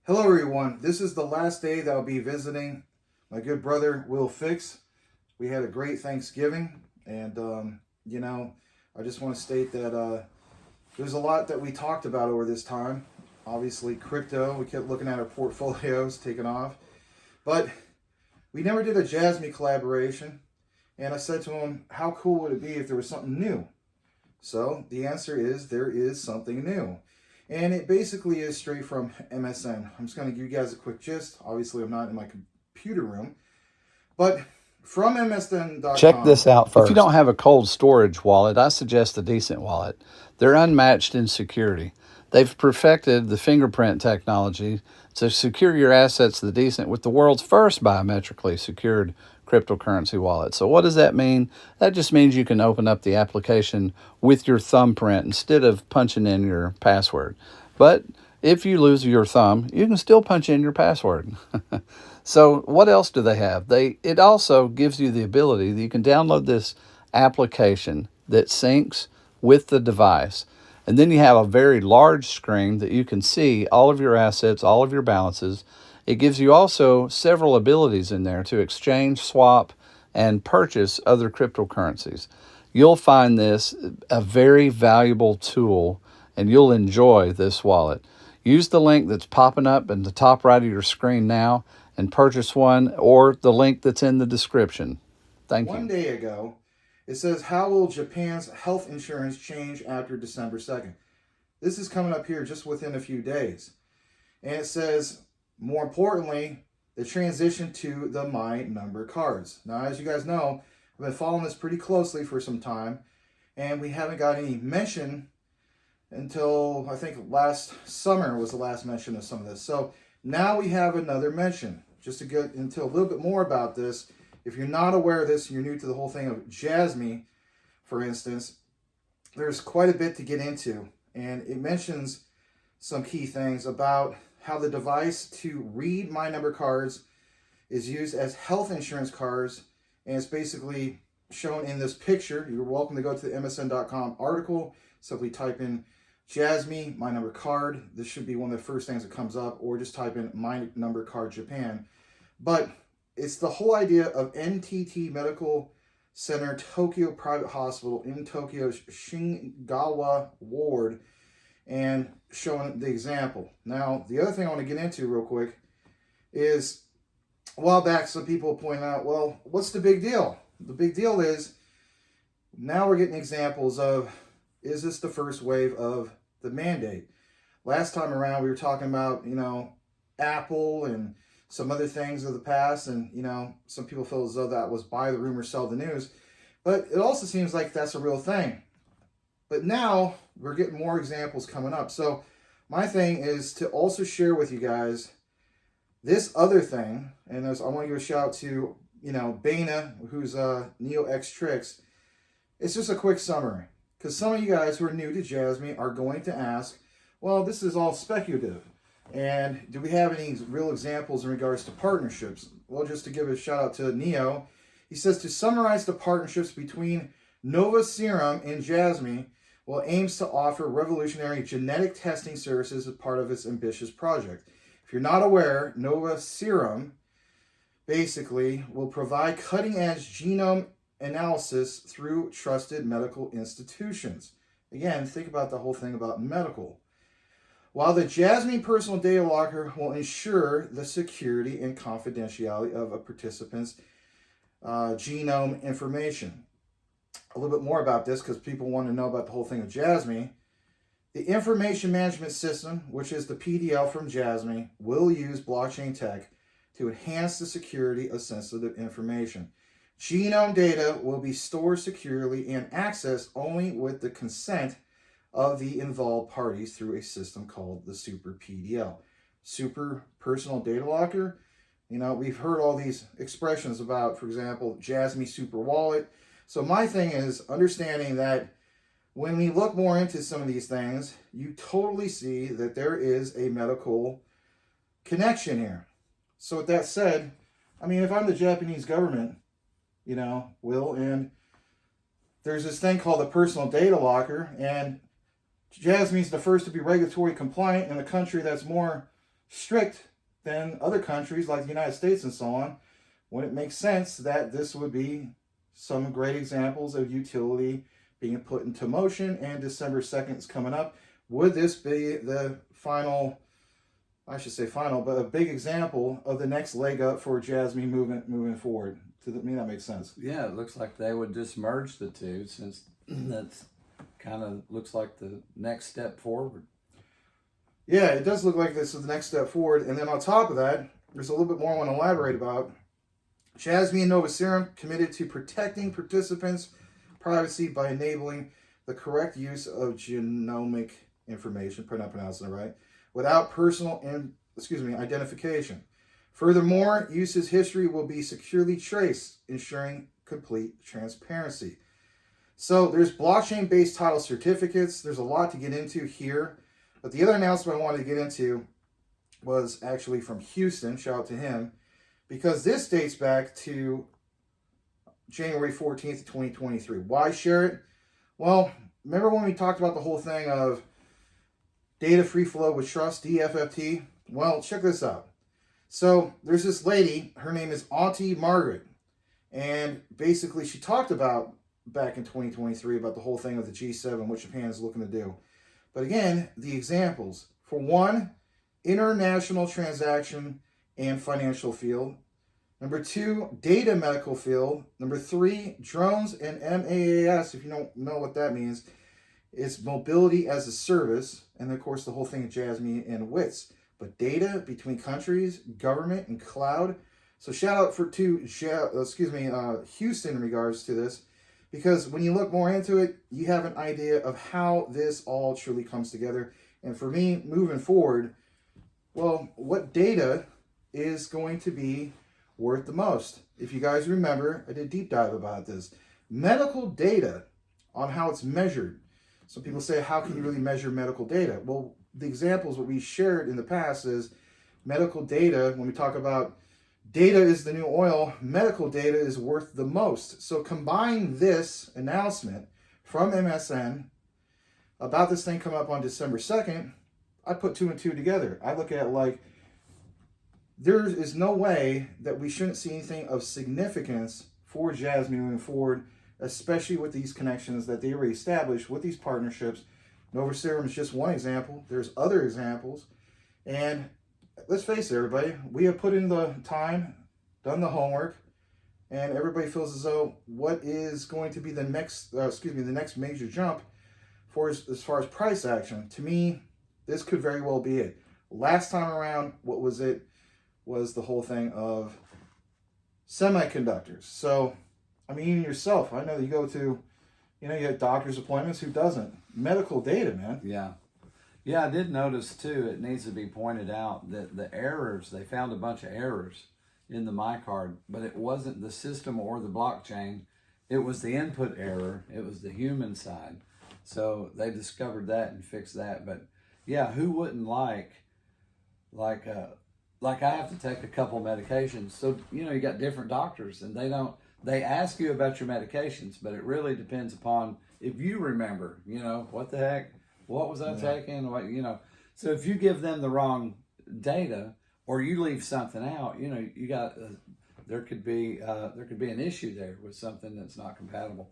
Hello, everyone. This is the last day that I'll be visiting my good brother, Will Fix. We had a great Thanksgiving, and, I just want to state that there's a lot that we talked about over this time. Obviously, crypto, we kept looking at our portfolios taking off, but we never did a Jasmy collaboration. And I said to him, how cool would it be if there was something new? So the answer is there is something new. And it basically is straight from MSN. I'm just going to give you guys a quick gist. Obviously, I'm not in my computer room. But from Check MSN.com, this out first. If you don't have a cold storage wallet, I suggest a decent wallet. They're unmatched in security. They've perfected the fingerprint technology to secure your assets the decent with the world's first biometrically secured cryptocurrency wallet. So what does that mean? That just means you can open up the application with your thumbprint instead of punching in your password. But if you lose your thumb, you can still punch in your password. So what else do they have? It also gives you the ability that you can download this application that syncs with the device. And then you have a very large screen that you can see all of your assets, all of your balances. It gives you also several abilities in there to exchange, swap, and purchase other cryptocurrencies. You'll find this a very valuable tool, and you'll enjoy this wallet. Use the link that's popping up in the top right of your screen now and purchase one, or the link that's in the description. Thank you. one day ago, it says, how will Japan's health insurance change after December 2nd? This is coming up here just within a few days. And it says, more importantly, the transition to the My Number cards. Now, as you guys know, I've been following this pretty closely for some time, and we haven't got any mention until I think last summer was the last mention of some of this. So now we have another mention. Just to get into a little bit more about this, if you're not aware of this and you're new to the whole thing of Jasmy, for instance, there's quite a bit to get into. And it mentions some key things about how the device to read My Number cards is used as health insurance cards. And it's basically shown in this picture. You're welcome to go to the MSN.com article. Simply type in Jasmy, My Number card. This should be one of the first things that comes up, or just type in My Number card Japan. But it's the whole idea of NTT Medical Center Tokyo Private Hospital in Tokyo's Shingawa Ward, and showing the example. Now, the other thing I want to get into real quick is, a while back, some people point out, well, what's the big deal? The big deal is, now we're getting examples of, is this the first wave of the mandate? Last time around, we were talking about, Apple and some other things of the past, and, some people feel as though that was buy the rumor, sell the news. But it also seems like that's a real thing. But now we're getting more examples coming up. So my thing is to also share with you guys this other thing, and I want to give a shout out to, Bana, who's Neo X Tricks. It's just a quick summary, because some of you guys who are new to Jasmy are going to ask, well, this is all speculative, and do we have any real examples in regards to partnerships? Well, just to give a shout out to Neo, he says, to summarize the partnerships between Nova Serum and Jasmy, well, aims to offer revolutionary genetic testing services as part of its ambitious project. If you're not aware, Nova Serum basically will provide cutting-edge genome analysis through trusted medical institutions. Again, think about the whole thing about medical. While the Jasmy personal data locker will ensure the security and confidentiality of a participant's genome information. A little bit more about this, because people want to know about the whole thing of Jasmy. The information management system, which is the PDL from Jasmy, will use blockchain tech to enhance the security of sensitive information. Genome data will be stored securely and accessed only with the consent of the involved parties through a system called the Super PDL. Super Personal Data Locker. We've heard all these expressions about, for example, Jasmy Super Wallet. So my thing is understanding that when we look more into some of these things, you totally see that there is a medical connection here. So with that said, if I'm the Japanese government, Will, and there's this thing called the personal data locker, and Jasmy's the first to be regulatory compliant in a country that's more strict than other countries like the United States and so on, when it makes sense that this would be some great examples of utility being put into motion, and December 2nd is coming up. Would this be the final, I should say final, but a big example of the next leg up for Jasmy moving forward? To me, that makes sense. Yeah, it looks like they would just merge the two, since that's kind of looks like the next step forward. Yeah, it does look like this is the next step forward. And then on top of that, there's a little bit more I want to elaborate about. Jasmy and Nova Serum committed to protecting participants' privacy by enabling the correct use of genomic information, probably not pronouncing it right, without personal identification. Furthermore, usage history will be securely traced, ensuring complete transparency. So there's blockchain-based title certificates. There's a lot to get into here. But the other announcement I wanted to get into was actually from Houston. Shout out to him. Because this dates back to January 14th, 2023. Why share it? Well, remember when we talked about the whole thing of data free flow with trust, DFFT? Well, check this out. So there's this lady, her name is Auntie Margaret. And basically she talked about back in 2023 about the whole thing of the G7, what Japan is looking to do. But again, the examples. For one, international transaction and financial field. Number 2, data medical field. Number 3, drones and MAAS. If you don't know what that means, it's mobility as a service. And of course, the whole thing of Jasmy and WITS. But data between countries, government, and cloud. So shout out to Houston in regards to this. Because when you look more into it, you have an idea of how this all truly comes together. And for me, moving forward, well, what data is going to be worth the most? If you guys remember, I did a deep dive about this. Medical data on how it's measured. Some people say, how can you really measure medical data? Well, the examples what we shared in the past is medical data. When we talk about data is the new oil, medical data is worth the most. So combine this announcement from MSN about this thing coming up on December 2nd, I put 2 and 2 together. I look at it like, there is no way that we shouldn't see anything of significance for Jasmy moving forward, especially with these connections that they already established with these partnerships. Nova Serum is just one example. There's other examples. And let's face it, everybody, we have put in the time, done the homework, and everybody feels as though what is going to be the next, the next major jump for as far as price action. To me, this could very well be it. Last time around, what was it? Was the whole thing of semiconductors. So, I mean, even yourself, I know you go to, you have doctor's appointments. Who doesn't? Medical data, man. Yeah. Yeah, I did notice too, it needs to be pointed out that the errors, they found a bunch of errors in the MyCard, but it wasn't the system or the blockchain. It was the input error. It was the human side. So they discovered that and fixed that. But yeah, who wouldn't like I have to take a couple medications. So, you got different doctors and they ask you about your medications, but it really depends upon if you remember, what the heck, what was I taking? So if you give them the wrong data or you leave something out, you got, there could be an issue there with something that's not compatible.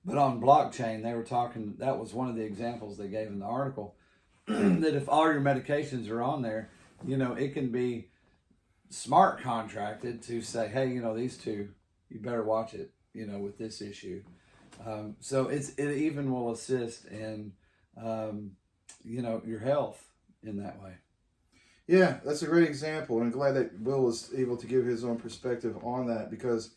But on blockchain, they were talking, that was one of the examples they gave in the article, that if all your medications are on there, it can be smart contracted to say, hey, these two, you better watch it, with this issue. So it even will assist in, your health in that way. Yeah, that's a great example. And I'm glad that Will was able to give his own perspective on that because,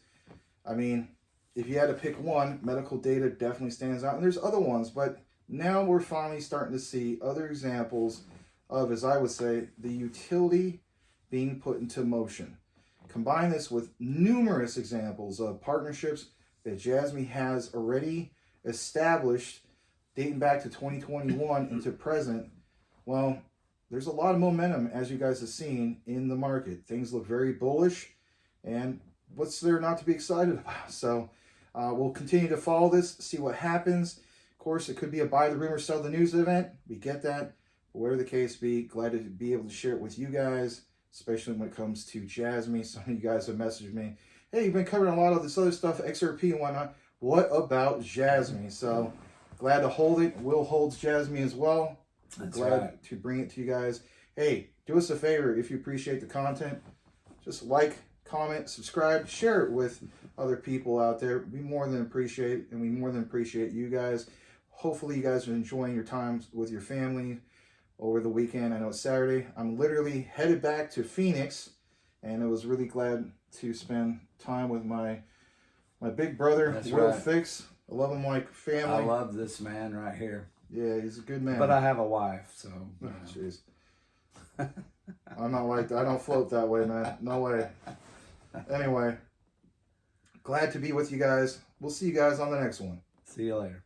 I mean, if you had to pick one, medical data definitely stands out. And there's other ones, but now we're finally starting to see other examples of, as I would say, the utility being put into motion. Combine this with numerous examples of partnerships that Jasmy has already established dating back to 2021 into present. Well, there's a lot of momentum, as you guys have seen, in the market. Things look very bullish, and what's there not to be excited about? So we'll continue to follow this, see what happens. Of course, it could be a buy the rumor, sell the news event. We get that. whatever the case be, glad to be able to share it with you guys, especially when it comes to Jasmy. Some of you guys have messaged me, hey, you've been covering a lot of this other stuff, XRP and whatnot. What about Jasmy? So glad to hold it. Will holds Jasmy as well. That's glad right. to bring it to you guys. Hey, do us a favor if you appreciate the content. Just like, comment, subscribe, share it with other people out there. We more than appreciate it, and we more than appreciate you guys. Hopefully you guys are enjoying your times with your family over the weekend. I know it's Saturday. I'm literally headed back to Phoenix, and I was really glad to spend time with my big brother, That's Will right. Fix. I love him like family. I love this man right here. Yeah, he's a good man. But I have a wife, so. Oh, jeez. I'm not like that. I don't float that way, man. No way. Anyway, glad to be with you guys. We'll see you guys on the next one. See you later.